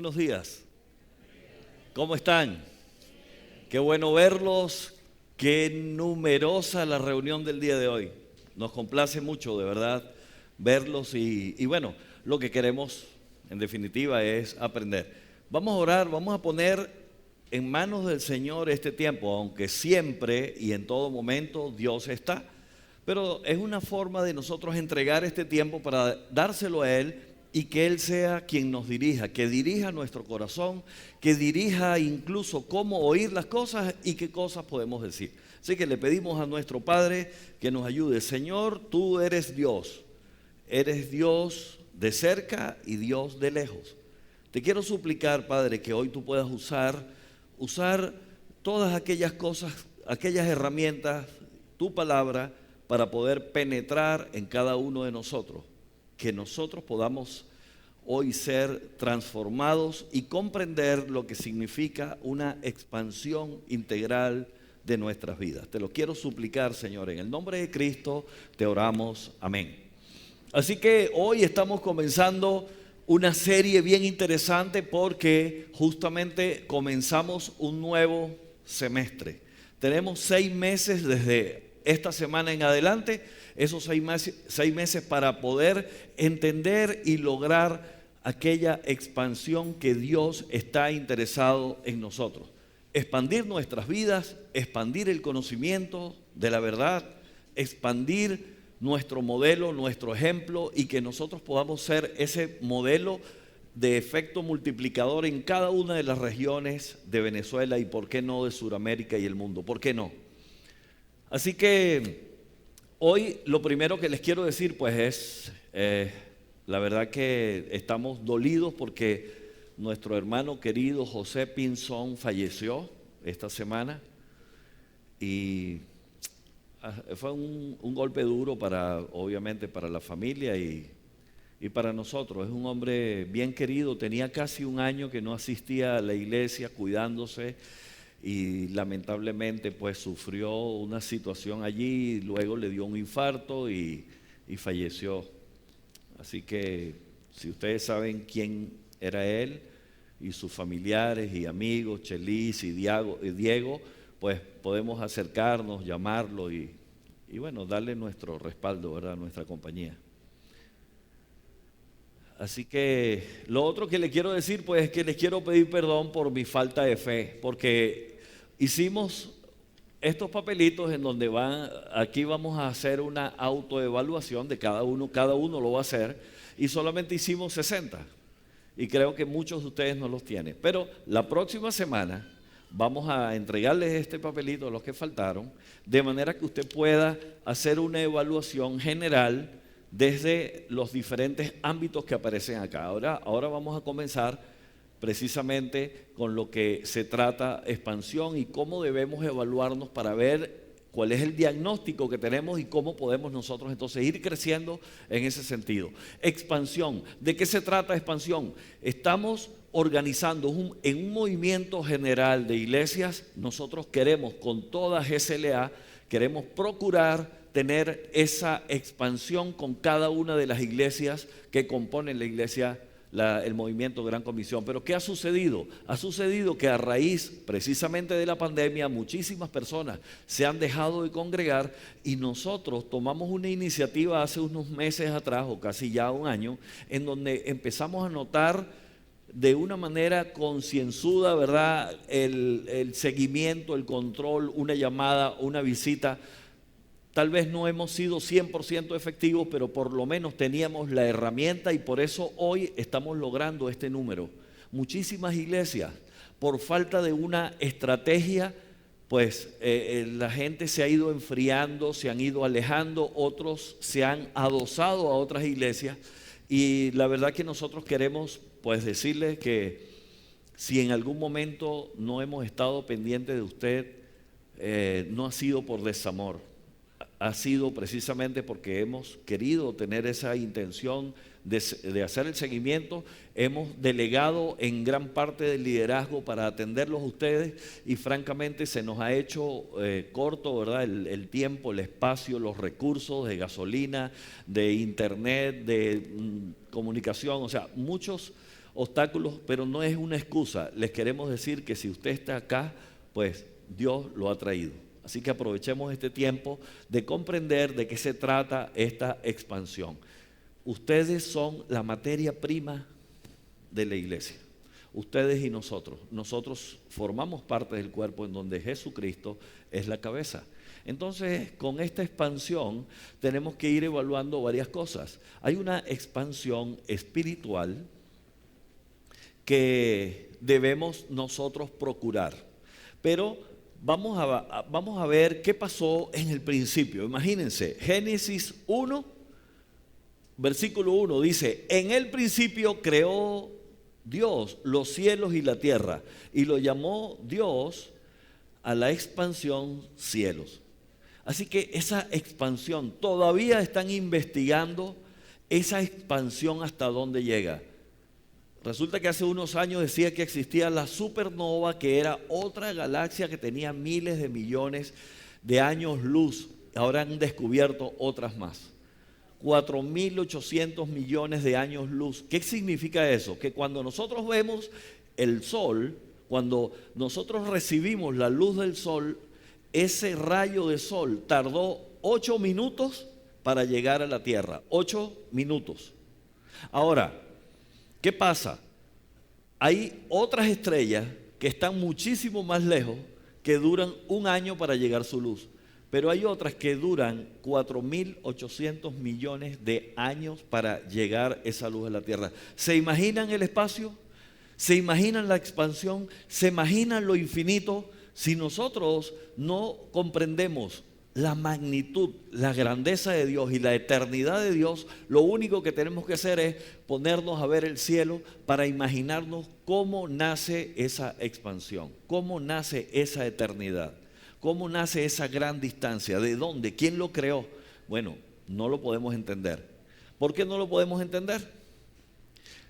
buenos días. ¿Cómo están? Qué bueno verlos. Qué numerosa la reunión del día de hoy. Nos complace mucho, de verdad, verlos y bueno, lo que queremos en definitiva es aprender. Vamos a orar, vamos a poner en manos del Señor este tiempo, aunque siempre y en todo momento Dios está. Pero es una forma de nosotros entregar este tiempo para dárselo a Él y que Él sea quien nos dirija, que dirija nuestro corazón, que dirija incluso cómo oír las cosas y qué cosas podemos decir. Así que le pedimos a nuestro Padre que nos ayude. Señor, tú eres Dios de cerca y Dios de lejos. Te quiero suplicar, Padre, que hoy tú puedas usar todas aquellas cosas, aquellas herramientas, tu palabra, para poder penetrar en cada uno de nosotros, que nosotros podamos hoy ser transformados y comprender lo que significa una expansión integral de nuestras vidas. Te lo quiero suplicar, Señor, en el nombre de Cristo te oramos, amén. Así que hoy estamos comenzando una serie bien interesante porque justamente comenzamos un nuevo semestre. Tenemos 6 meses desde esta semana en adelante, esos 6 meses para poder entender y lograr aquella expansión que Dios está interesado en nosotros. Expandir nuestras vidas, expandir el conocimiento de la verdad, expandir nuestro modelo, nuestro ejemplo y que nosotros podamos ser ese modelo de efecto multiplicador en cada una de las regiones de Venezuela y por qué no de Sudamérica y el mundo, ¿por qué no? Así que hoy lo primero que les quiero decir pues es, la verdad que estamos dolidos porque nuestro hermano querido José Pinzón falleció esta semana y fue un golpe duro obviamente para la familia y para nosotros. Es un hombre bien querido, tenía casi un año que no asistía a la iglesia cuidándose y lamentablemente pues sufrió una situación allí, luego le dio un infarto y falleció. Así que si ustedes saben quién era él y sus familiares y amigos, Chelis y Diego, pues podemos acercarnos, llamarlo y bueno, darle nuestro respaldo, ¿verdad?, a nuestra compañía. Así que lo otro que le quiero decir pues es que les quiero pedir perdón por mi falta de fe, porque hicimos estos papelitos en donde aquí vamos a hacer una autoevaluación de cada uno lo va a hacer y solamente hicimos 60 y creo que muchos de ustedes no los tienen, pero la próxima semana vamos a entregarles este papelito a los que faltaron, de manera que usted pueda hacer una evaluación general desde los diferentes ámbitos que aparecen acá. Ahora vamos a comenzar precisamente con lo que se trata expansión y cómo debemos evaluarnos para ver cuál es el diagnóstico que tenemos y cómo podemos nosotros entonces ir creciendo en ese sentido. Expansión, ¿de qué se trata expansión? Estamos organizando en un movimiento general de iglesias. Nosotros queremos con toda GSLA, queremos procurar tener esa expansión con cada una de las iglesias que componen la iglesia, el movimiento Gran Comisión. Pero ¿qué ha sucedido? Ha sucedido que a raíz precisamente de la pandemia muchísimas personas se han dejado de congregar y nosotros tomamos una iniciativa hace unos meses atrás o casi ya un año en donde empezamos a notar de una manera concienzuda, ¿verdad?, el seguimiento, el control, una llamada, una visita. Tal vez no hemos sido 100% efectivos, pero por lo menos teníamos la herramienta y por eso hoy estamos logrando este número. Muchísimas iglesias, por falta de una estrategia, pues la gente se ha ido enfriando, se han ido alejando, otros se han adosado a otras iglesias y la verdad que nosotros queremos pues decirles que si en algún momento no hemos estado pendientes de usted, no ha sido por desamor. Ha sido precisamente porque hemos querido tener esa intención de hacer el seguimiento. Hemos delegado en gran parte del liderazgo para atenderlos a ustedes y francamente se nos ha hecho corto, ¿verdad?, el tiempo, el espacio, los recursos de gasolina, de internet, de comunicación, o sea, muchos obstáculos, pero no es una excusa. Les queremos decir que si usted está acá, pues Dios lo ha traído. Así que aprovechemos este tiempo de comprender de qué se trata esta expansión. Ustedes son la materia prima de la iglesia. Ustedes y nosotros. Nosotros formamos parte del cuerpo en donde Jesucristo es la cabeza. Entonces, con esta expansión tenemos que ir evaluando varias cosas. Hay una expansión espiritual que debemos nosotros procurar. Pero vamos a ver qué pasó en el principio. Imagínense, Génesis 1, versículo 1 dice: en el principio creó Dios los cielos y la tierra, y lo llamó Dios a la expansión cielos. Así que esa expansión, todavía están investigando esa expansión hasta dónde llega. Resulta que hace unos años decía que existía la supernova, que era otra galaxia que tenía miles de millones de años luz. Ahora han descubierto otras más. 4.800 millones de años luz. ¿Qué significa eso? Que cuando nosotros vemos el sol, cuando nosotros recibimos la luz del sol, ese rayo de sol tardó 8 minutos para llegar a la Tierra. 8 minutos. Ahora, ¿qué pasa? Hay otras estrellas que están muchísimo más lejos, que duran un año para llegar su luz. Pero hay otras que duran 4.800 millones de años para llegar esa luz a la Tierra. ¿Se imaginan el espacio? ¿Se imaginan la expansión? ¿Se imaginan lo infinito? Si nosotros no comprendemos la magnitud, la grandeza de Dios y la eternidad de Dios, lo único que tenemos que hacer es ponernos a ver el cielo para imaginarnos cómo nace esa expansión, cómo nace esa eternidad, cómo nace esa gran distancia, de dónde, quién lo creó. Bueno, no lo podemos entender. ¿Por qué no lo podemos entender?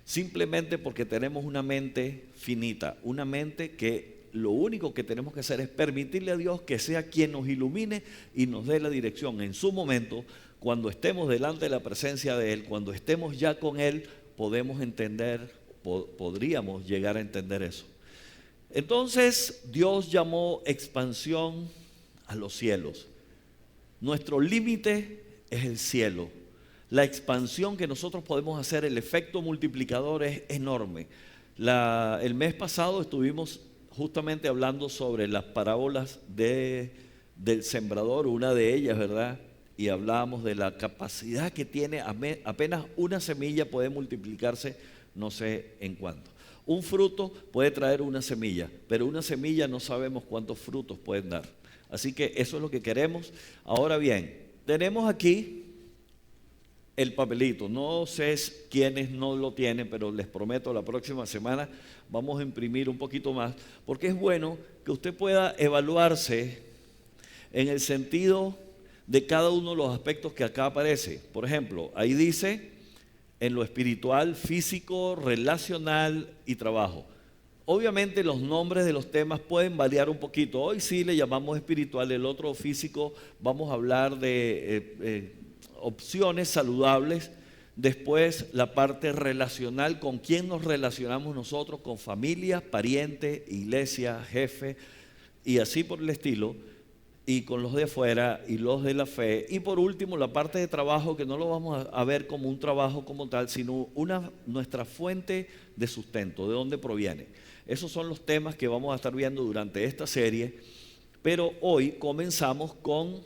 Simplemente porque tenemos una mente finita, una mente que lo único que tenemos que hacer es permitirle a Dios que sea quien nos ilumine y nos dé la dirección. En su momento, cuando estemos delante de la presencia de Él, cuando estemos ya con Él, podemos entender, podríamos llegar a entender eso. Entonces, Dios llamó expansión a los cielos. Nuestro límite es el cielo. La expansión que nosotros podemos hacer, el efecto multiplicador es enorme. El mes pasado estuvimos justamente hablando sobre las parábolas del sembrador, una de ellas, ¿verdad? Y hablábamos de la capacidad que tiene, apenas una semilla puede multiplicarse no sé en cuánto. Un fruto puede traer una semilla, pero una semilla no sabemos cuántos frutos pueden dar. Así que eso es lo que queremos. Ahora bien, tenemos aquí el papelito. No sé quiénes no lo tienen, pero les prometo la próxima semana vamos a imprimir un poquito más, porque es bueno que usted pueda evaluarse en el sentido de cada uno de los aspectos que acá aparece. Por ejemplo, ahí dice en lo espiritual, físico, relacional y trabajo. Obviamente los nombres de los temas pueden variar un poquito. Hoy sí le llamamos espiritual, el otro físico, vamos a hablar de opciones saludables. Después la parte relacional, con quién nos relacionamos nosotros, con familia, pariente, iglesia, jefe y así por el estilo, y con los de afuera y los de la fe. Y por último la parte de trabajo, que no lo vamos a ver como un trabajo como tal, sino nuestra fuente de sustento, de dónde proviene. Esos son los temas que vamos a estar viendo durante esta serie, pero hoy comenzamos con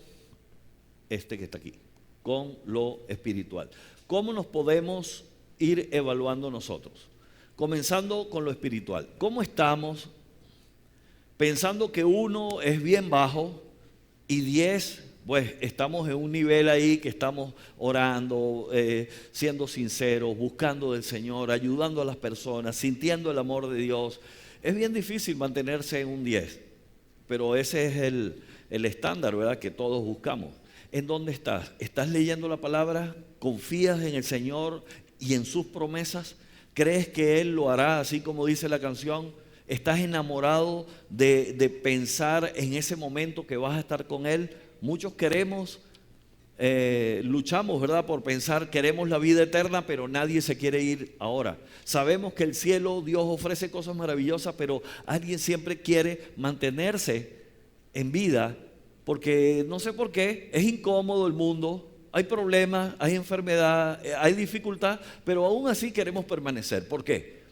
este que está aquí, con lo espiritual. ¿Cómo nos podemos ir evaluando nosotros? Comenzando con lo espiritual. ¿Cómo estamos pensando que 1 es bien bajo y 10, pues estamos en un nivel ahí que estamos orando, siendo sinceros, buscando del Señor, ayudando a las personas, sintiendo el amor de Dios? Es bien difícil mantenerse en un 10, pero ese es el estándar, ¿verdad?, que todos buscamos. ¿En dónde estás? ¿Estás leyendo la palabra? ¿Confías en el Señor y en sus promesas? ¿Crees que Él lo hará así como dice la canción? ¿Estás enamorado de pensar en ese momento que vas a estar con Él? Muchos queremos luchamos, ¿verdad?, por pensar, queremos la vida eterna, pero nadie se quiere ir ahora. Sabemos que el cielo, Dios ofrece cosas maravillosas, pero alguien siempre quiere mantenerse en vida, porque no sé por qué, es incómodo el mundo, hay problemas, hay enfermedad, hay dificultad, pero aún así queremos permanecer. ¿Por qué?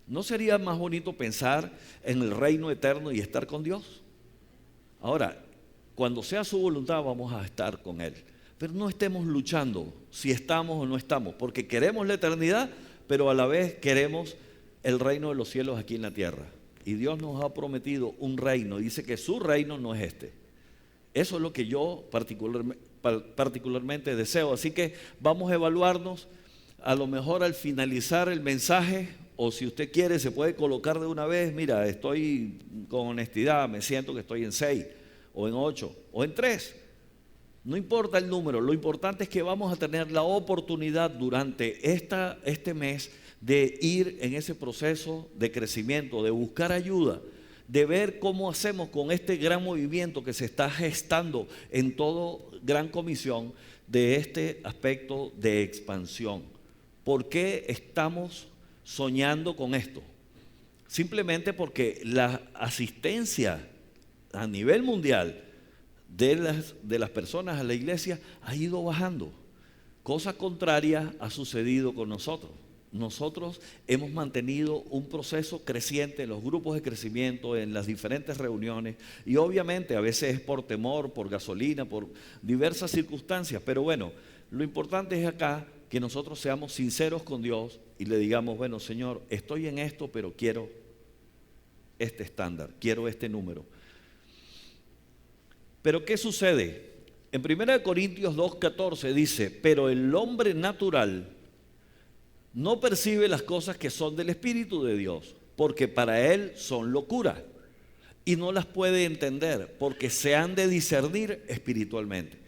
¿No sería más bonito pensar en el reino eterno y estar con Dios? Ahora, cuando sea su voluntad vamos a estar con Él. Pero no estemos luchando si estamos o no estamos, porque queremos la eternidad, pero a la vez queremos el reino de los cielos aquí en la tierra. Y Dios nos ha prometido un reino, dice que su reino no es este. Eso es lo que yo particularmente deseo. Así que vamos a evaluarnos, a lo mejor al finalizar el mensaje, o si usted quiere se puede colocar de una vez, mira, estoy con honestidad, me siento que estoy en 6, o en 8, o en 3. No importa el número, lo importante es que vamos a tener la oportunidad durante este mes de ir en ese proceso de crecimiento, de buscar ayuda, de ver cómo hacemos con este gran movimiento que se está gestando en todo Gran Comisión de este aspecto de expansión. ¿Por qué estamos soñando con esto? Simplemente porque la asistencia a nivel mundial de las personas a la iglesia ha ido bajando. Cosa contraria ha sucedido con nosotros. Nosotros hemos mantenido un proceso creciente en los grupos de crecimiento, en las diferentes reuniones, y obviamente a veces es por temor, por gasolina, por diversas circunstancias, pero bueno, lo importante es acá que nosotros seamos sinceros con Dios y le digamos, bueno, Señor, estoy en esto, pero quiero este estándar, quiero este número. Pero ¿qué sucede? En 1 Corintios 2:14 dice, pero el hombre natural no percibe las cosas que son del Espíritu de Dios, porque para él son locura, y no las puede entender, porque se han de discernir espiritualmente.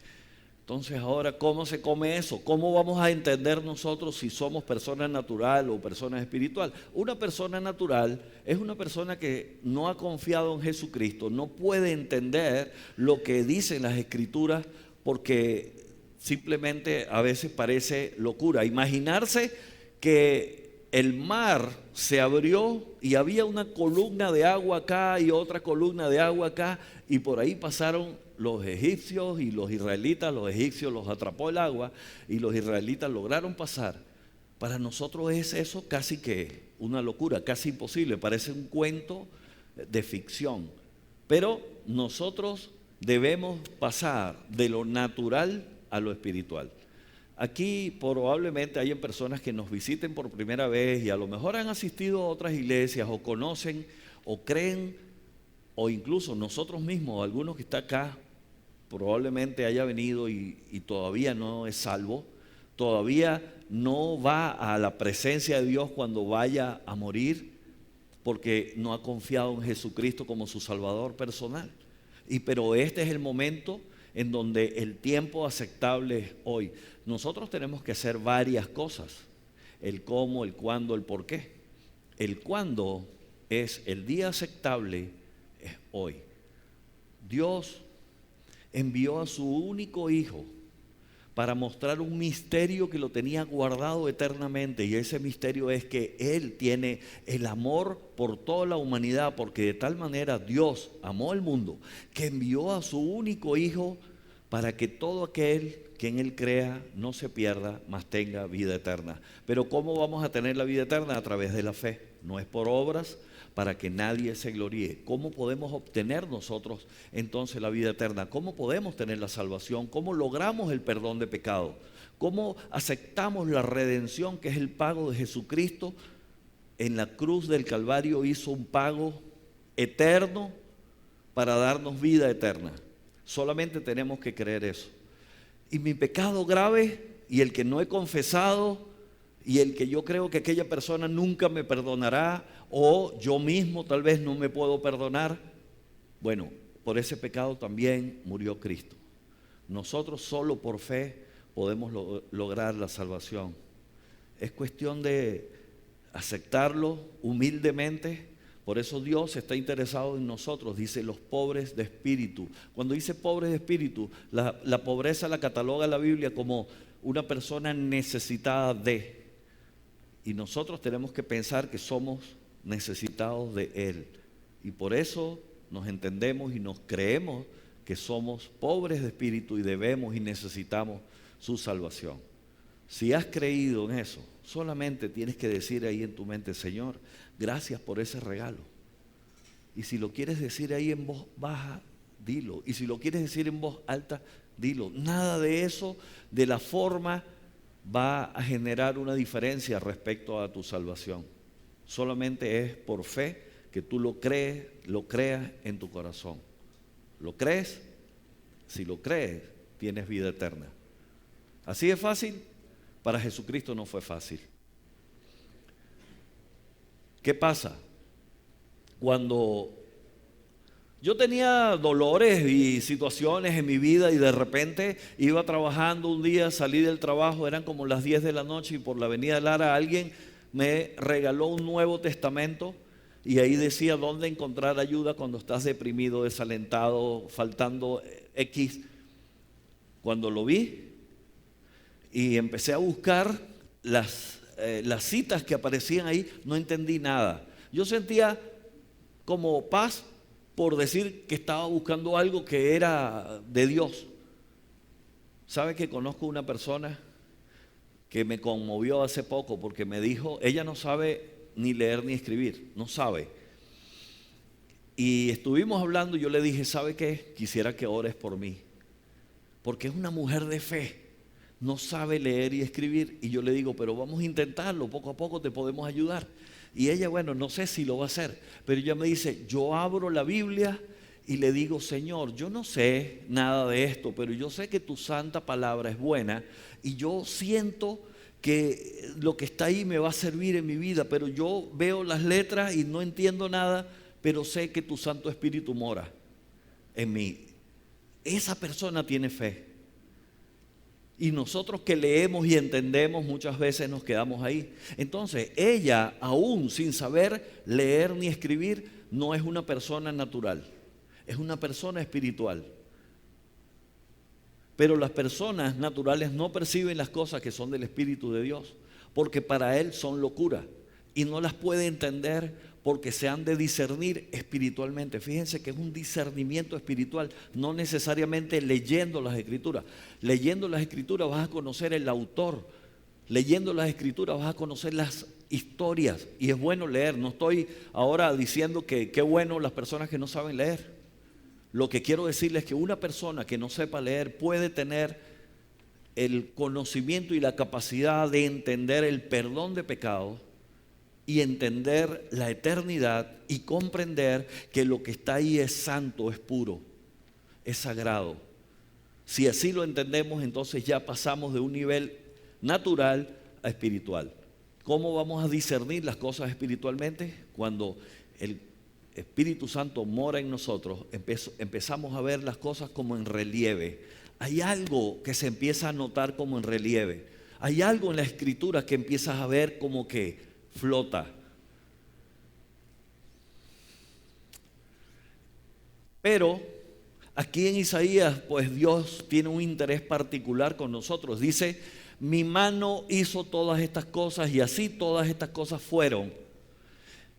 Entonces ahora, ¿cómo se come eso? ¿Cómo vamos a entender nosotros si somos personas natural o personas espiritual? Una persona natural es una persona que no ha confiado en Jesucristo, no puede entender lo que dicen las Escrituras porque simplemente a veces parece locura. Imaginarse que el mar se abrió y había una columna de agua acá y otra columna de agua acá y por ahí pasaron los egipcios y los israelitas. Los egipcios los atrapó el agua y los israelitas lograron pasar. Para nosotros es eso casi que una locura, casi imposible, parece un cuento de ficción. Pero nosotros debemos pasar de lo natural a lo espiritual. Aquí probablemente hayan personas que nos visiten por primera vez y a lo mejor han asistido a otras iglesias o conocen o creen o incluso nosotros mismos, algunos que está acá, probablemente haya venido y todavía no es salvo, todavía no va a la presencia de Dios cuando vaya a morir porque no ha confiado en Jesucristo como su Salvador personal. Pero este es el momento en donde el tiempo aceptable es hoy. Nosotros tenemos que hacer varias cosas, el cómo, el cuándo, el por qué. El cuándo es el día aceptable, es hoy. Dios envió a su único hijo para mostrar un misterio que lo tenía guardado eternamente, y ese misterio es que Él tiene el amor por toda la humanidad, porque de tal manera Dios amó al mundo que envió a su único hijo para que todo aquel que en Él crea no se pierda, mas tenga vida eterna. Pero ¿cómo vamos a tener la vida eterna? A través de la fe, no es por obras, para que nadie se gloríe. ¿Cómo podemos obtener nosotros entonces la vida eterna? ¿Cómo podemos tener la salvación? ¿Cómo logramos el perdón de pecado? ¿Cómo aceptamos la redención, que es el pago de Jesucristo? En la cruz del Calvario hizo un pago eterno para darnos vida eterna. Solamente tenemos que creer eso. Y mi pecado grave y el que no he confesado y el que yo creo que aquella persona nunca me perdonará, o yo mismo tal vez no me puedo perdonar, bueno, por ese pecado también murió Cristo. Nosotros solo por fe podemos lograr la salvación. Es cuestión de aceptarlo humildemente, Por eso Dios está interesado en nosotros, dice los pobres de espíritu. Cuando dice pobres de espíritu, la pobreza la cataloga la Biblia como una persona necesitada de. Y nosotros tenemos que pensar que somos necesitados de Él. Y por eso nos entendemos y nos creemos que somos pobres de espíritu y debemos y necesitamos su salvación. Si has creído en eso, solamente tienes que decir ahí en tu mente: Señor, gracias por ese regalo. Y si lo quieres decir ahí en voz baja, dilo. Y si lo quieres decir en voz alta, dilo. Nada de eso, de la forma, va a generar una diferencia respecto a tu salvación. Solamente es por fe que tú lo creas en tu corazón. ¿Lo crees? Si lo crees, tienes vida eterna. Así de fácil. Para Jesucristo no fue fácil. ¿Qué pasa? Cuando yo tenía dolores y situaciones en mi vida y de repente iba trabajando un día, salí del trabajo, eran como las 10 de la noche y por la avenida Lara alguien me regaló un Nuevo Testamento y ahí decía dónde encontrar ayuda cuando estás deprimido, desalentado, faltando X. Cuando lo vi y empecé a buscar las citas que aparecían ahí, no entendí nada. Yo sentía como paz por decir que estaba buscando algo que era de Dios. ¿Sabe que conozco una persona que me conmovió hace poco porque me dijo, ella no sabe ni leer ni escribir, no sabe? Y estuvimos hablando y yo le dije, ¿sabe qué? Quisiera que ores por mí, porque es una mujer de fe. No sabe leer y escribir y yo le digo, pero vamos a intentarlo, poco a poco te podemos ayudar. Y ella, bueno, no sé si lo va a hacer, pero ella me dice, yo abro la Biblia y le digo, Señor, yo no sé nada de esto, pero yo sé que tu santa palabra es buena y yo siento que lo que está ahí me va a servir en mi vida, pero yo veo las letras y no entiendo nada, pero sé que tu Santo Espíritu mora en mí. Esa persona tiene fe. Y nosotros que leemos y entendemos muchas veces nos quedamos ahí. Entonces ella, aún sin saber leer ni escribir, no es una persona natural, es una persona espiritual. Pero las personas naturales no perciben las cosas que son del Espíritu de Dios, porque para él son locura y no las puede entender porque se han de discernir espiritualmente. Fíjense que es un discernimiento espiritual, no necesariamente leyendo las Escrituras. Leyendo las Escrituras vas a conocer el autor. Leyendo las Escrituras vas a conocer las historias. Y es bueno leer. No estoy ahora diciendo que qué bueno las personas que no saben leer. Lo que quiero decirles es que una persona que no sepa leer puede tener el conocimiento y la capacidad de entender el perdón de pecados y entender la eternidad y comprender que lo que está ahí es santo, es puro, es sagrado. Si así lo entendemos, entonces ya pasamos de un nivel natural a espiritual. ¿Cómo vamos a discernir las cosas espiritualmente? Cuando el Espíritu Santo mora en nosotros, empezamos a ver las cosas como en relieve. Hay algo que se empieza a notar como en relieve. Hay algo en la Escritura que empiezas a ver como que flota. Pero aquí en Isaías, pues Dios tiene un interés particular con nosotros. Dice, mi mano hizo todas estas cosas y así todas estas cosas fueron,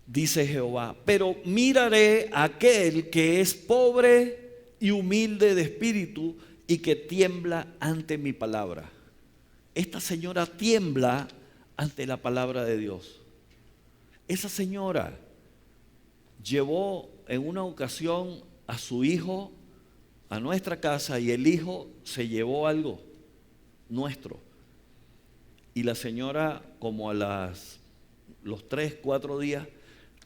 dice Jehová. Pero miraré a aquel que es pobre y humilde de espíritu y que tiembla ante mi palabra. Esta señora tiembla ante la palabra de Dios. Esa señora llevó en una ocasión a su hijo a nuestra casa y el hijo se llevó algo nuestro. Y la señora, como a los 3, 4 días,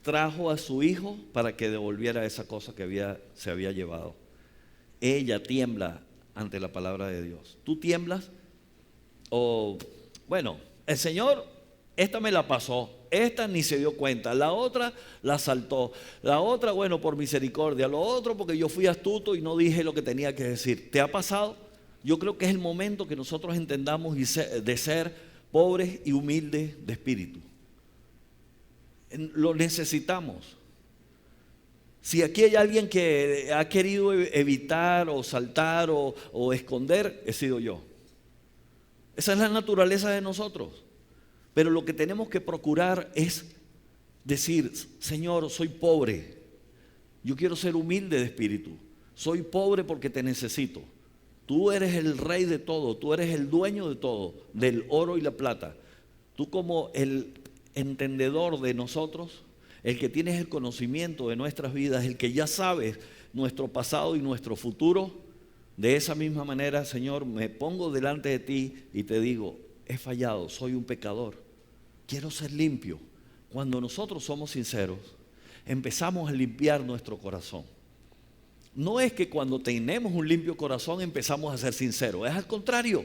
trajo a su hijo para que devolviera esa cosa que se había llevado. Ella tiembla ante la palabra de Dios. ¿Tú tiemblas? O, bueno, el Señor, esta me la pasó. Esta ni se dio cuenta, la otra la saltó, la otra, bueno, por misericordia, lo otro porque yo fui astuto y no dije lo que tenía que decir. ¿Te ha pasado? Yo creo que es el momento que nosotros entendamos de ser pobres y humildes de espíritu. Lo necesitamos. Si aquí hay alguien que ha querido evitar o saltar o esconder, he sido yo. Esa es la naturaleza de nosotros. Pero lo que tenemos que procurar es decir, Señor, soy pobre. Yo quiero ser humilde de espíritu. Soy pobre porque te necesito. Tú eres el rey de todo, tú eres el dueño de todo, del oro y la plata. Tú como el entendedor de nosotros, el que tienes el conocimiento de nuestras vidas, el que ya sabes nuestro pasado y nuestro futuro, de esa misma manera, Señor, me pongo delante de ti y te digo, he fallado, soy un pecador, quiero ser limpio. Cuando nosotros somos sinceros, empezamos a limpiar nuestro corazón. No es que cuando tenemos un limpio corazón empezamos a ser sinceros, es al contrario.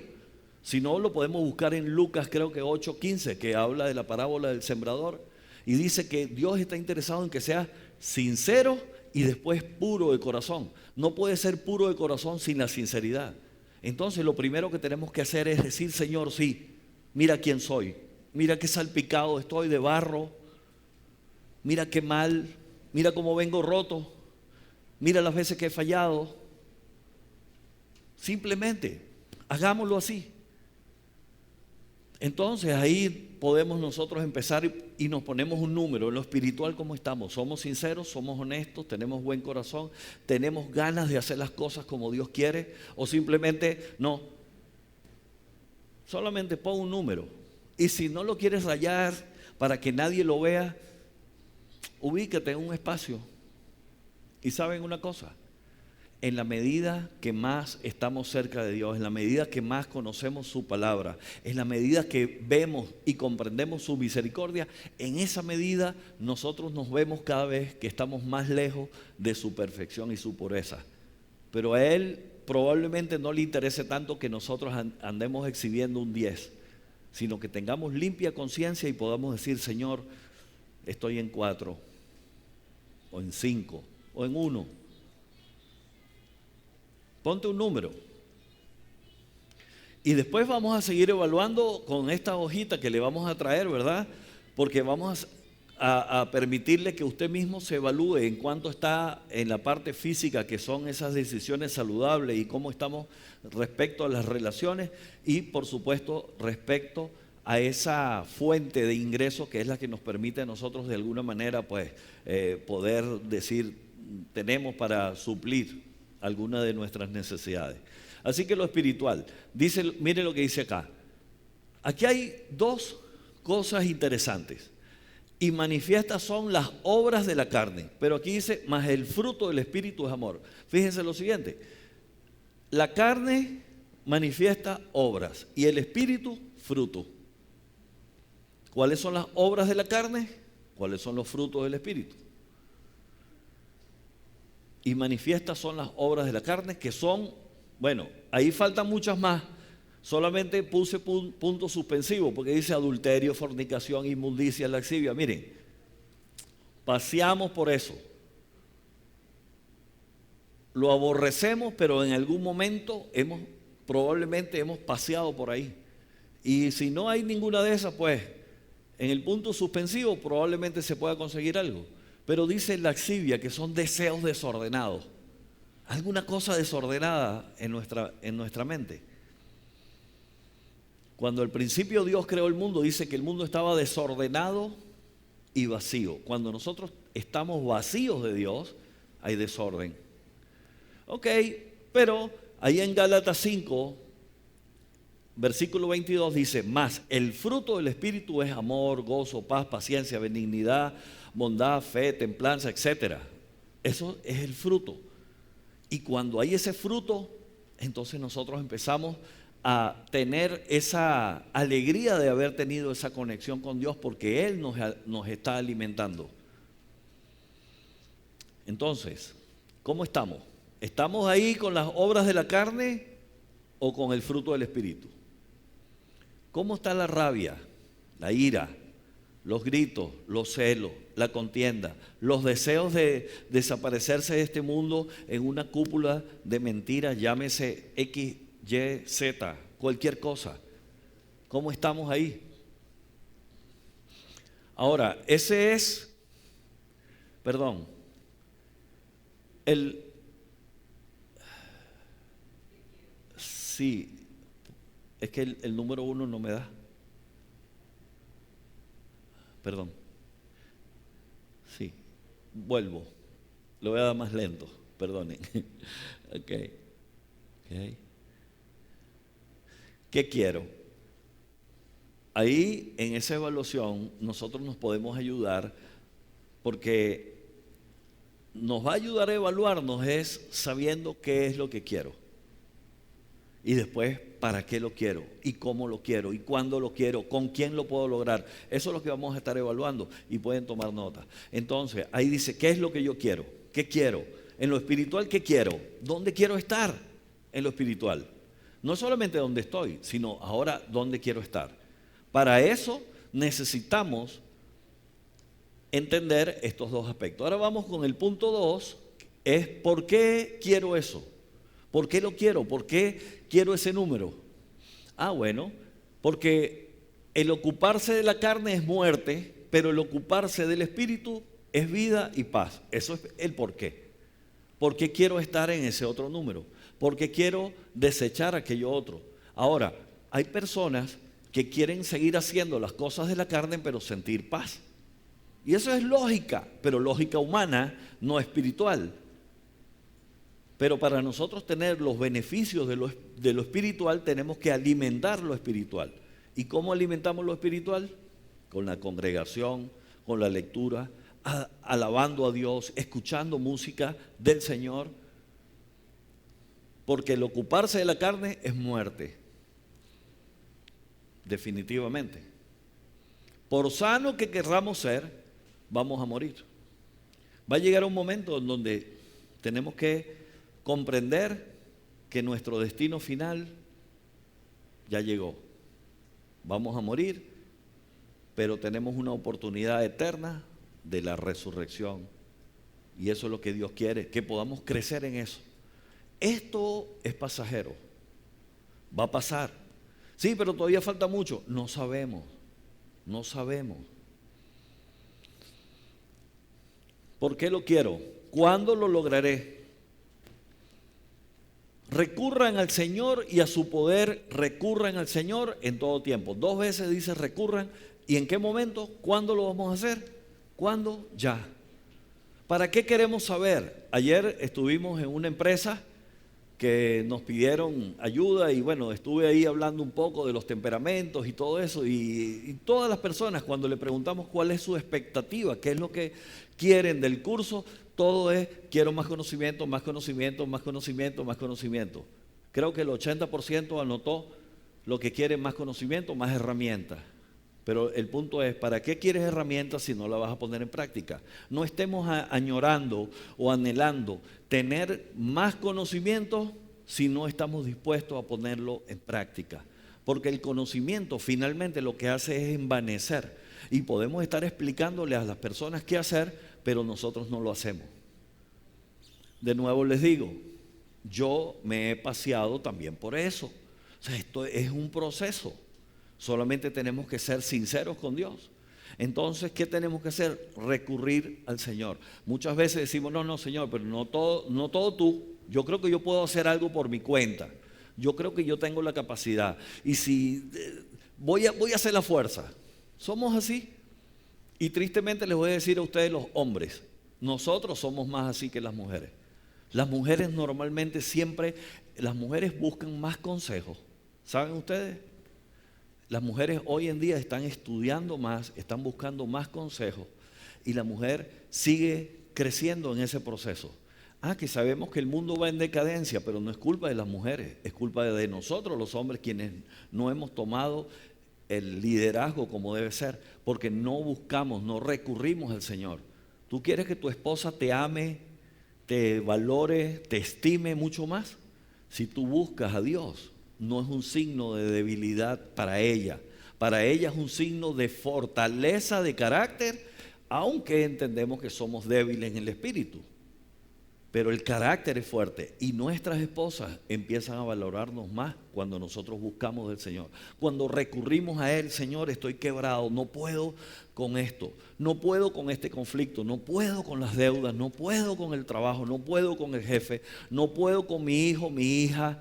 Si no, lo podemos buscar en Lucas, creo que 8:15, que habla de la parábola del sembrador, y dice que Dios está interesado en que seas sincero y después puro de corazón. No puede ser puro de corazón sin la sinceridad. Entonces lo primero que tenemos que hacer es decir, Señor, sí, mira quién soy, mira qué salpicado estoy de barro, mira qué mal, mira cómo vengo roto, mira las veces que he fallado. Simplemente, hagámoslo así. Entonces ahí podemos nosotros empezar y nos ponemos un número en lo espiritual. ¿Cómo estamos? ¿Somos sinceros? ¿Somos honestos? ¿Tenemos buen corazón? ¿Tenemos ganas de hacer las cosas como Dios quiere? ¿O simplemente no? Solamente pon un número. Y si no lo quieres rayar para que nadie lo vea, ubícate en un espacio. Y ¿saben una cosa? En la medida que más estamos cerca de Dios, en la medida que más conocemos su palabra, en la medida que vemos y comprendemos su misericordia, en esa medida nosotros nos vemos cada vez que estamos más lejos de su perfección y su pureza. Pero a Él probablemente no le interese tanto que nosotros andemos exhibiendo un 10, sino que tengamos limpia conciencia y podamos decir, Señor, estoy en 4, o en 5, o en 1. Ponte un número. Y después vamos a seguir evaluando con esta hojita que le vamos a traer, ¿verdad? Porque vamos a permitirle que usted mismo se evalúe en cuánto está en la parte física, que son esas decisiones saludables, y cómo estamos respecto a las relaciones y, por supuesto, respecto a esa fuente de ingresos que es la que nos permite a nosotros de alguna manera pues poder decir tenemos para suplir alguna de nuestras necesidades. Así que lo espiritual, dice, mire lo que dice acá. Aquí hay dos cosas interesantes. Y manifiestas son las obras de la carne. Pero aquí dice, más el fruto del Espíritu es amor. Fíjense lo siguiente. La carne manifiesta obras y el Espíritu fruto. ¿Cuáles son las obras de la carne? ¿Cuáles son los frutos del Espíritu? Y manifiestas son las obras de la carne, que son, bueno, ahí faltan muchas más. Solamente puse punto suspensivo porque dice adulterio, fornicación, inmundicia, lascivia. Miren, paseamos por eso. Lo aborrecemos, pero en algún momento probablemente hemos paseado por ahí. Y si no hay ninguna de esas, pues en el punto suspensivo probablemente se pueda conseguir algo. Pero dice lascivia, que son deseos desordenados. Alguna cosa desordenada en nuestra mente. Cuando al principio Dios creó el mundo, dice que el mundo estaba desordenado y vacío. Cuando nosotros estamos vacíos de Dios, hay desorden. Ok, pero ahí en Gálatas 5, versículo 22 dice, mas el fruto del Espíritu es amor, gozo, paz, paciencia, benignidad, bondad, fe, templanza, etc. Eso es el fruto. Y cuando hay ese fruto, entonces nosotros empezamos a tener esa alegría de haber tenido esa conexión con Dios porque Él nos está alimentando. Entonces, ¿cómo estamos? ¿Estamos ahí con las obras de la carne o con el fruto del Espíritu? ¿Cómo está la rabia, la ira, los gritos, los celos, la contienda, los deseos de desaparecerse de este mundo en una cúpula de mentiras, llámese X, Y, Z, cualquier cosa? ¿Cómo estamos ahí? Ahora, El, sí, es que el número 1 no me da. Perdón. Sí, vuelvo. Lo voy a dar más lento, perdonen. Ok. ¿Qué quiero? Ahí en esa evaluación nosotros nos podemos ayudar porque nos va a ayudar a evaluarnos es sabiendo qué es lo que quiero. Y después, ¿para qué lo quiero? ¿Y cómo lo quiero? ¿Y cuándo lo quiero? ¿Con quién lo puedo lograr? Eso es lo que vamos a estar evaluando y pueden tomar nota. Entonces, ahí dice, ¿qué es lo que yo quiero? ¿Qué quiero? En lo espiritual, ¿qué quiero? ¿Dónde quiero estar en lo espiritual? No solamente dónde estoy, sino ahora dónde quiero estar. Para eso necesitamos entender estos dos aspectos. Ahora vamos con el punto 2, es ¿por qué quiero eso? ¿Por qué lo quiero? ¿Por qué quiero ese número? Bueno, porque el ocuparse de la carne es muerte, pero el ocuparse del espíritu es vida y paz. Eso es el por qué. ¿Por qué quiero estar en ese otro número? ¿Por qué quiero desechar aquello otro? Ahora, hay personas que quieren seguir haciendo las cosas de la carne, pero sentir paz. Y eso es lógica, pero lógica humana, no espiritual. Pero para nosotros tener los beneficios de lo espiritual, tenemos que alimentar lo espiritual. ¿Y cómo alimentamos lo espiritual? Con la congregación, con la lectura, alabando a Dios, escuchando música del Señor. Porque el ocuparse de la carne es muerte. Definitivamente. Por sano que querramos ser, vamos a morir. Va a llegar un momento en donde tenemos que comprender que nuestro destino final ya llegó. Vamos a morir, pero tenemos una oportunidad eterna de la resurrección. Y eso es lo que Dios quiere, que podamos crecer en eso. Esto es pasajero. Va a pasar. Sí, pero todavía falta mucho. No sabemos. No sabemos. ¿Por qué lo quiero? ¿Cuándo lo lograré? Recurran al Señor y a su poder, recurran al Señor en todo tiempo. 2 veces dice recurran. ¿Y en qué momento? ¿Cuándo lo vamos a hacer? ¿Cuándo? Ya. ¿Para qué queremos saber? Ayer estuvimos en una empresa que nos pidieron ayuda y bueno, estuve ahí hablando un poco de los temperamentos y todo eso y todas las personas cuando le preguntamos cuál es su expectativa, qué es lo que quieren del curso, todo es quiero más conocimiento, más conocimiento, más conocimiento, más conocimiento. Creo que el 80% anotó lo que quiere más conocimiento, más herramientas. Pero el punto es, ¿para qué quieres herramientas si no la vas a poner en práctica? No estemos añorando o anhelando tener más conocimiento si no estamos dispuestos a ponerlo en práctica. Porque el conocimiento finalmente lo que hace es envanecer. Y podemos estar explicándole a las personas qué hacer, pero nosotros no lo hacemos. De nuevo les digo, yo me he paseado también por eso. O sea, esto es un proceso. Solamente tenemos que ser sinceros con Dios. Entonces, ¿qué tenemos que hacer? Recurrir al Señor. Muchas veces decimos, no, Señor, pero no todo tú. Yo creo que yo puedo hacer algo por mi cuenta. Yo creo que yo tengo la capacidad. Y si voy a hacer la fuerza. Somos así. Y tristemente les voy a decir a ustedes los hombres, nosotros somos más así que las mujeres. Las mujeres normalmente siempre, las mujeres buscan más consejos. ¿Saben ustedes? Las mujeres hoy en día están estudiando más, están buscando más consejos y la mujer sigue creciendo en ese proceso. Que sabemos que el mundo va en decadencia, pero no es culpa de las mujeres, es culpa de nosotros los hombres quienes no hemos tomado el liderazgo como debe ser, porque no buscamos, no recurrimos al Señor. ¿Tú quieres que tu esposa te ame, te valore, te estime mucho más? Si tú buscas a Dios, no es un signo de debilidad para ella es un signo de fortaleza de carácter, aunque entendemos que somos débiles en el espíritu. pero el carácter es fuerte y nuestras esposas empiezan a valorarnos más cuando nosotros buscamos del Señor. Cuando recurrimos a Él, Señor, estoy quebrado, no puedo con esto, no puedo con este conflicto, no puedo con las deudas, no puedo con el trabajo, no puedo con el jefe, no puedo con mi hijo, mi hija,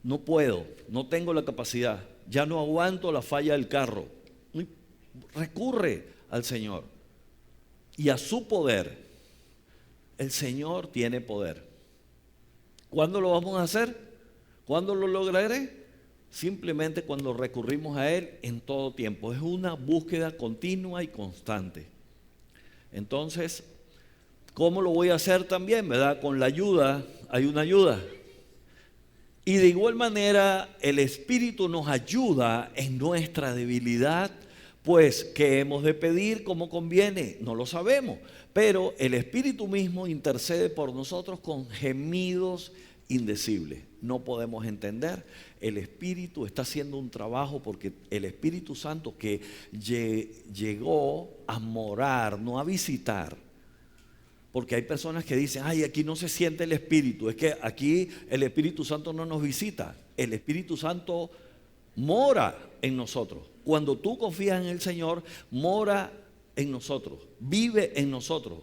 no puedo, no tengo la capacidad, ya no aguanto la falla del carro. Recurre al Señor y a su poder. El Señor tiene poder. ¿Cuándo lo vamos a hacer? ¿Cuándo lo lograré? Simplemente cuando recurrimos a Él en todo tiempo. Es una búsqueda continua y constante. Entonces, ¿cómo lo voy a hacer también? ¿Verdad? Con la ayuda, hay una ayuda. Y de igual manera, el Espíritu nos ayuda en nuestra debilidad. Pues, ¿qué hemos de pedir como conviene? No lo sabemos, pero el Espíritu mismo intercede por nosotros con gemidos indecibles. No podemos entender. El Espíritu está haciendo un trabajo porque el Espíritu Santo que llegó a morar, no a visitar. Porque hay personas que dicen, ay, aquí no se siente el Espíritu. Es que aquí el Espíritu Santo no nos visita. El Espíritu Santo mora en nosotros. Cuando tú confías en el Señor, mora en nosotros, vive en nosotros.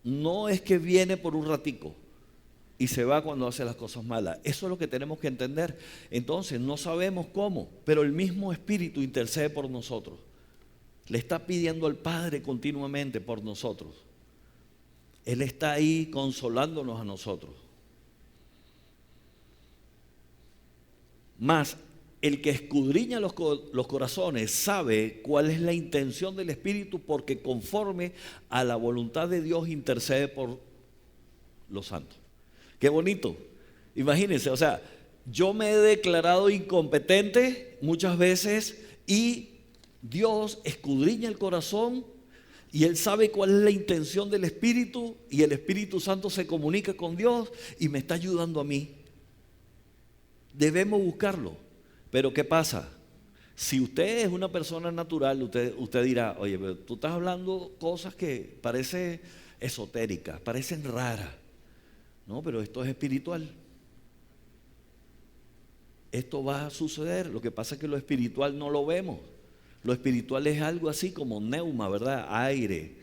No es que viene por un ratico y se va cuando hace las cosas malas. Eso es lo que tenemos que entender. Entonces, no sabemos cómo, pero el mismo Espíritu intercede por nosotros. Le está pidiendo al Padre continuamente por nosotros. Él está ahí consolándonos a nosotros. Más, el que escudriña los corazones sabe cuál es la intención del Espíritu, porque conforme a la voluntad de Dios intercede por los santos. Qué bonito. Imagínense, o sea, yo me he declarado incompetente muchas veces y Dios escudriña el corazón y Él sabe cuál es la intención del Espíritu y el Espíritu Santo se comunica con Dios y me está ayudando a mí. Debemos buscarlo. Pero ¿qué pasa? Si usted es una persona natural, usted dirá, oye, pero tú estás hablando cosas que parecen esotéricas, parecen raras. No, pero esto es espiritual. Esto va a suceder. Lo que pasa es que lo espiritual no lo vemos. Lo espiritual es algo así como neuma, ¿verdad? Aire.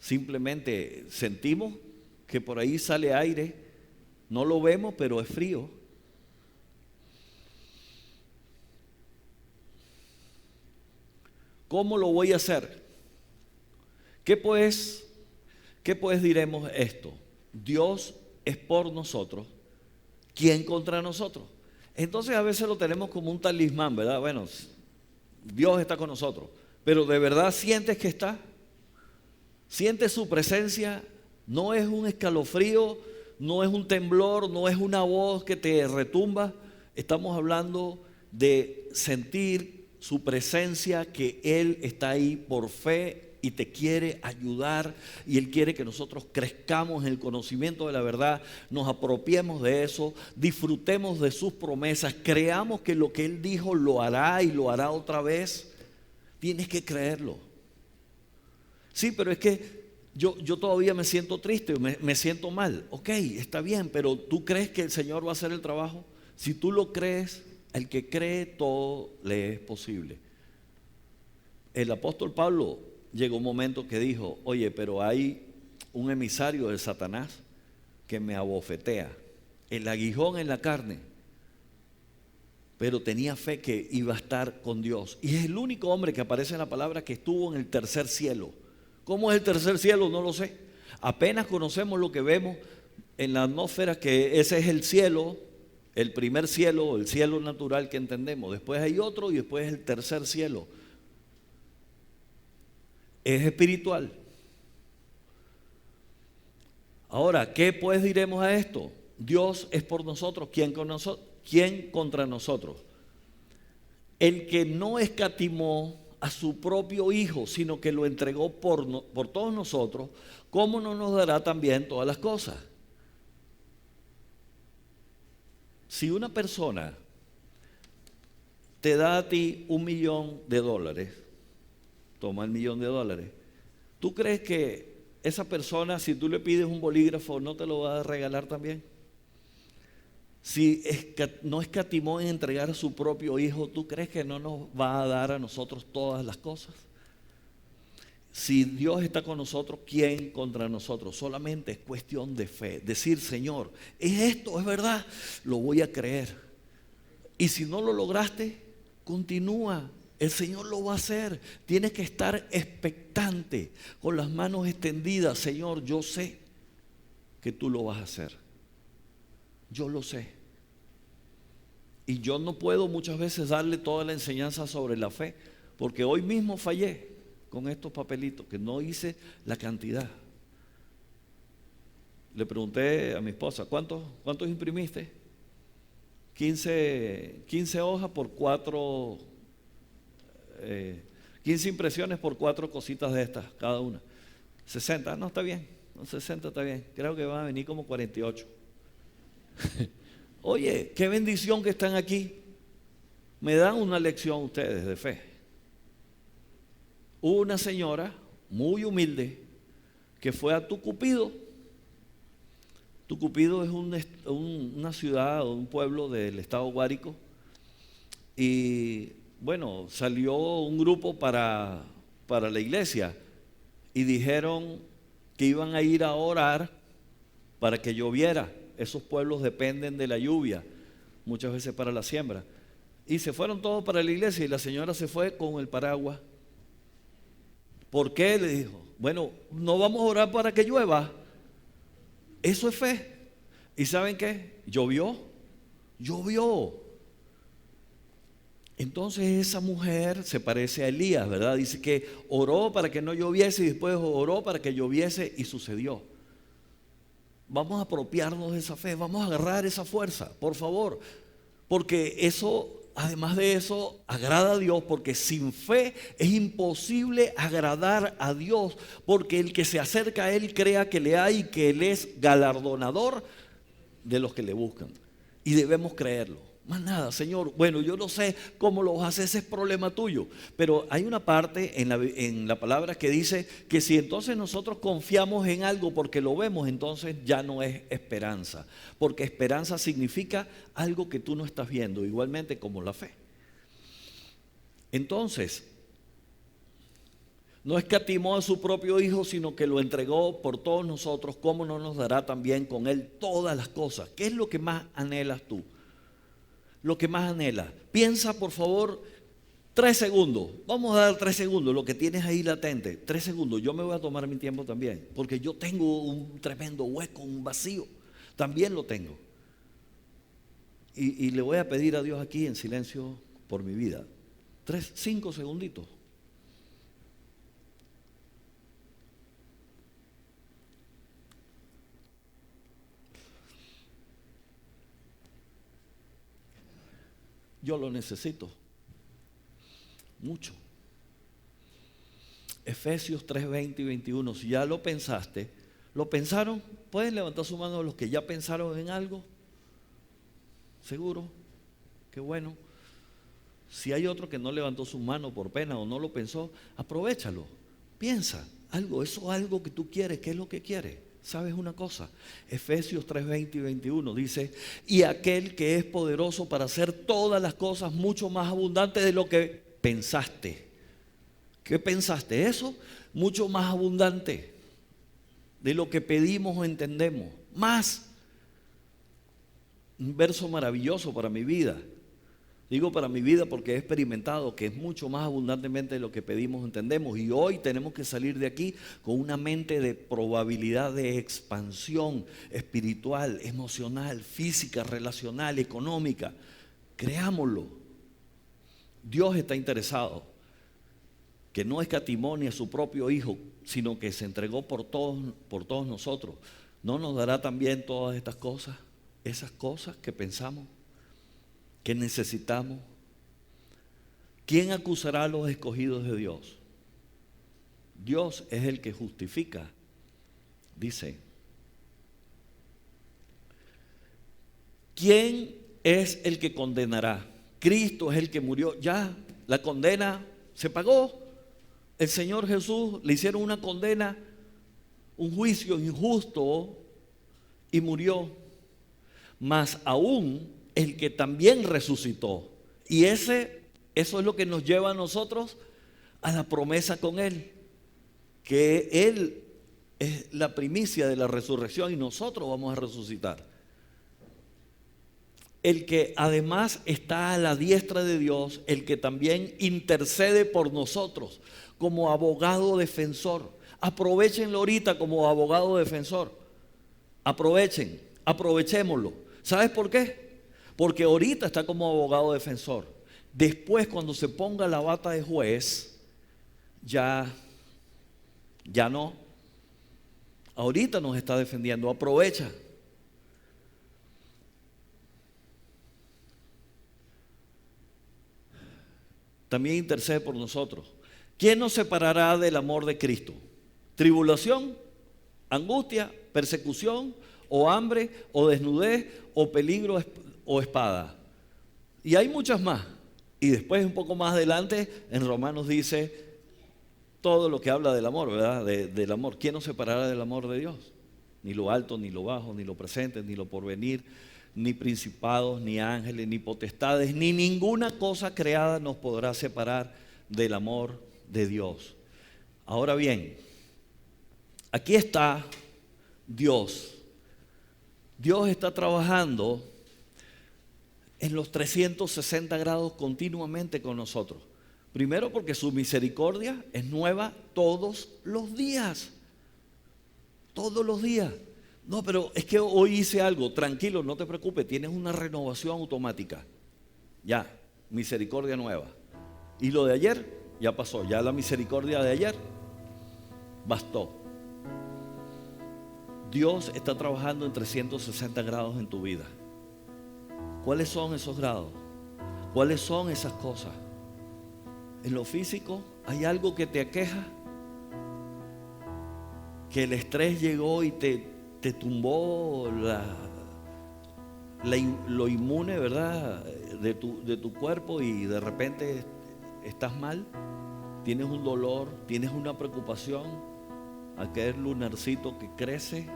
Simplemente sentimos que por ahí sale aire. No lo vemos, pero es frío. ¿Cómo lo voy a hacer? ¿Qué pues diremos esto? Dios es por nosotros, ¿quién contra nosotros? Entonces a veces lo tenemos como un talismán, ¿verdad? Bueno, Dios está con nosotros, pero ¿de verdad sientes que está? ¿Sientes su presencia? No es un escalofrío, no es un temblor, no es una voz que te retumba. Estamos hablando de sentir su presencia, que Él está ahí por fe y te quiere ayudar y Él quiere que nosotros crezcamos en el conocimiento de la verdad, nos apropiemos de eso, disfrutemos de sus promesas, creamos que lo que Él dijo lo hará y lo hará otra vez. Tienes que creerlo. Sí, pero es que yo todavía me siento triste, me siento mal. Ok, está bien, pero ¿tú crees que el Señor va a hacer el trabajo? Si tú lo crees, el que cree todo le es posible. El apóstol Pablo llegó un momento que dijo, oye, pero hay un emisario de Satanás que me abofetea, el aguijón en la carne, pero tenía fe que iba a estar con Dios. Y es el único hombre que aparece en la palabra que estuvo en el tercer cielo. ¿Cómo es el tercer cielo? No lo sé. Apenas conocemos lo que vemos en la atmósfera, que ese es el cielo. El primer cielo, el cielo natural que entendemos. Después hay otro y después el tercer cielo. Es espiritual. Ahora, ¿qué pues diremos a esto? Dios es por nosotros, ¿quién contra nosotros? El que no escatimó a su propio Hijo, sino que lo entregó por todos nosotros, ¿cómo no nos dará también todas las cosas? Si una persona te da a ti $1.000.000, toma el $1.000.000, ¿tú crees que esa persona, si tú le pides un bolígrafo, ¿no te lo va a regalar también? Si no escatimó en entregar a su propio hijo, ¿tú crees que no nos va a dar a nosotros todas las cosas? Si Dios está con nosotros, ¿quién contra nosotros? Solamente es cuestión de fe. Decir, Señor, ¿es esto? ¿Es verdad? Lo voy a creer. Y si no lo lograste, continúa. El Señor lo va a hacer. Tienes que estar expectante, con las manos extendidas. Señor, yo sé que tú lo vas a hacer. Yo lo sé. Y yo no puedo muchas veces darle toda la enseñanza sobre la fe, porque hoy mismo fallé con estos papelitos, que no hice la cantidad. Le pregunté a mi esposa, ¿cuántos imprimiste? 15 hojas por 4, 15 impresiones por 4 cositas de estas, cada una. 60, no, está bien, no, 60 está bien, creo que van a venir como 48. Oye, qué bendición que están aquí. Me dan una lección ustedes de fe. Hubo una señora muy humilde que fue a Tucupido. Tucupido es una ciudad o un pueblo del estado Guárico. Y bueno, salió un grupo para la iglesia y dijeron que iban a ir a orar para que lloviera. Esos pueblos dependen de la lluvia, muchas veces para la siembra. Y se fueron todos para la iglesia y la señora se fue con el paraguas. ¿Por qué? Le dijo. Bueno, no vamos a orar para que llueva. Eso es fe. ¿Y saben qué? Llovió. Entonces esa mujer se parece a Elías, ¿verdad? Dice que oró para que no lloviese y después oró para que lloviese y sucedió. Vamos a apropiarnos de esa fe, vamos a agarrar esa fuerza, por favor. Porque eso, además de eso, agrada a Dios, porque sin fe es imposible agradar a Dios, porque el que se acerca a Él crea que le hay y que Él es galardonador de los que le buscan. Y debemos creerlo. Más nada, Señor, bueno, yo no sé cómo lo vas a hacer, ese es problema tuyo. Pero hay una parte en la palabra que dice que si entonces nosotros confiamos en algo porque lo vemos, entonces ya no es esperanza. Porque esperanza significa algo que tú no estás viendo, igualmente como la fe. Entonces, no escatimó a su propio Hijo, sino que lo entregó por todos nosotros. ¿Cómo no nos dará también con Él todas las cosas? ¿Qué es lo que más anhelas tú? Lo que más anhelas. Piensa, por favor, 3 segundos. Vamos a dar 3 segundos, lo que tienes ahí latente. 3 segundos. Yo me voy a tomar mi tiempo también, porque yo tengo un tremendo hueco, un vacío. También lo tengo. Y le voy a pedir a Dios aquí en silencio por mi vida. 5 segunditos. Yo lo necesito mucho. Efesios 3, 20 y 21. Si ya lo pensaste, ¿lo pensaron? ¿Pueden levantar su mano los que ya pensaron en algo? ¿Seguro? Qué bueno. Si hay otro que no levantó su mano por pena o no lo pensó, aprovéchalo. Piensa algo, eso es algo que tú quieres. ¿Qué es lo que quieres? ¿Sabes una cosa? Efesios 3, 20 y 21 dice, y aquel que es poderoso para hacer todas las cosas mucho más abundantes de lo que pensaste. ¿Qué pensaste? Eso, mucho más abundante de lo que pedimos o entendemos. Más. Un verso maravilloso para mi vida. Digo para mi vida porque he experimentado que es mucho más abundantemente de lo que pedimos o entendemos. Y hoy tenemos que salir de aquí con una mente de probabilidad de expansión espiritual, emocional, física, relacional, económica. Creámoslo. Dios está interesado, que no escatimó ni a su propio Hijo, sino que se entregó por todos nosotros. ¿No nos dará también todas estas cosas? Esas cosas que pensamos, que necesitamos. ¿Quién acusará a los escogidos de Dios? Dios es el que justifica. Dice, ¿quién es el que condenará? Cristo es el que murió. Ya, la condena se pagó. El Señor Jesús le hicieron una condena un juicio injusto y murió, mas aún el que también resucitó. Y eso es lo que nos lleva a nosotros a la promesa con Él, que Él es la primicia de la resurrección y nosotros vamos a resucitar. El que además está a la diestra de Dios, el que también intercede por nosotros como abogado defensor. Aprovechenlo ahorita como abogado defensor. Aprovechémoslo. ¿Sabes por qué? Porque ahorita está como abogado defensor. Después, cuando se ponga la bata de juez, ya no. Ahorita nos está defendiendo. Aprovecha. También intercede por nosotros. ¿Quién nos separará del amor de Cristo? ¿Tribulación, angustia, persecución, o hambre, o desnudez, o peligro, o espada? Y hay muchas más. Y después, un poco más adelante, en Romanos dice todo lo que habla del amor, ¿verdad? Del amor. ¿Quién nos separará del amor de Dios? Ni lo alto, ni lo bajo, ni lo presente, ni lo porvenir, ni principados, ni ángeles, ni potestades, ni ninguna cosa creada nos podrá separar del amor de Dios. Ahora bien, aquí está Dios. Dios está trabajando en los 360 grados continuamente con nosotros. Primero porque su misericordia es nueva todos los días. Todos los días. No, pero es que hoy hice algo. Tranquilo, no te preocupes, tienes una renovación automática. Ya, misericordia nueva. Y lo de ayer ya pasó, ya la misericordia de ayer bastó. Dios está trabajando en 360 grados en tu vida. ¿Cuáles son esos grados? ¿Cuáles son esas cosas? En lo físico, ¿hay algo que te aqueja? Que el estrés llegó y te tumbó lo inmune, ¿verdad? De tu cuerpo, y de repente estás mal, tienes un dolor, tienes una preocupación, aquel lunarcito que crece,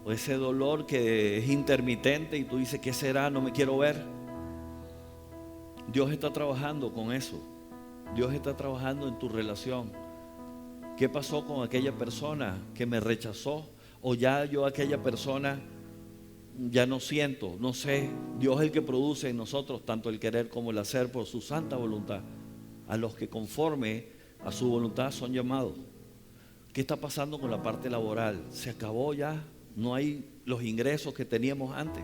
o ese dolor que es intermitente y tú dices, ¿qué será? No me quiero ver. Dios está trabajando con eso. Dios está trabajando en tu relación. ¿Qué pasó con aquella persona que me rechazó? O ya yo aquella persona ya no siento, no sé. Dios es el que produce en nosotros tanto el querer como el hacer por su santa voluntad. A los que conforme a su voluntad son llamados. ¿Qué está pasando con la parte laboral? ¿Se acabó ya? ¿No hay los ingresos que teníamos antes?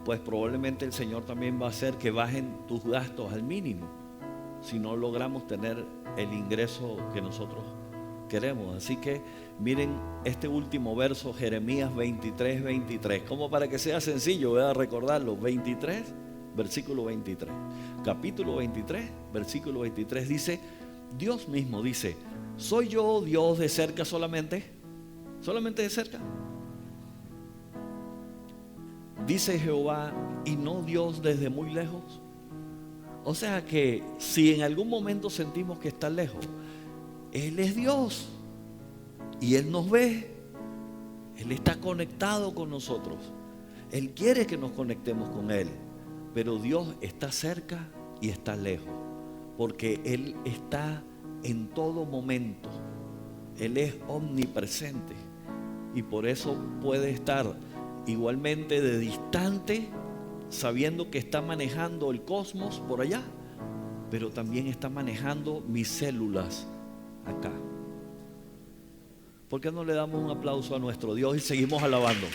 Pues probablemente el Señor también va a hacer que bajen tus gastos al mínimo, si no logramos tener el ingreso que nosotros queremos. Así que miren este último verso, Jeremías 23, 23, como para que sea sencillo, voy a recordarlo. 23, versículo 23, capítulo 23, versículo 23 dice, Dios mismo dice, ¿soy yo Dios de cerca solamente? ¿Solamente de cerca? Dice Jehová, y no Dios desde muy lejos. O sea que si en algún momento sentimos que está lejos, Él es Dios y Él nos ve. Él está conectado con nosotros. Él quiere que nos conectemos con Él, pero Dios está cerca y está lejos, porque Él está en todo momento. Él es omnipresente y por eso puede estar igualmente de distante, sabiendo que está manejando el cosmos por allá, pero también está manejando mis células acá. ¿Por qué no le damos un aplauso a nuestro Dios y seguimos alabando?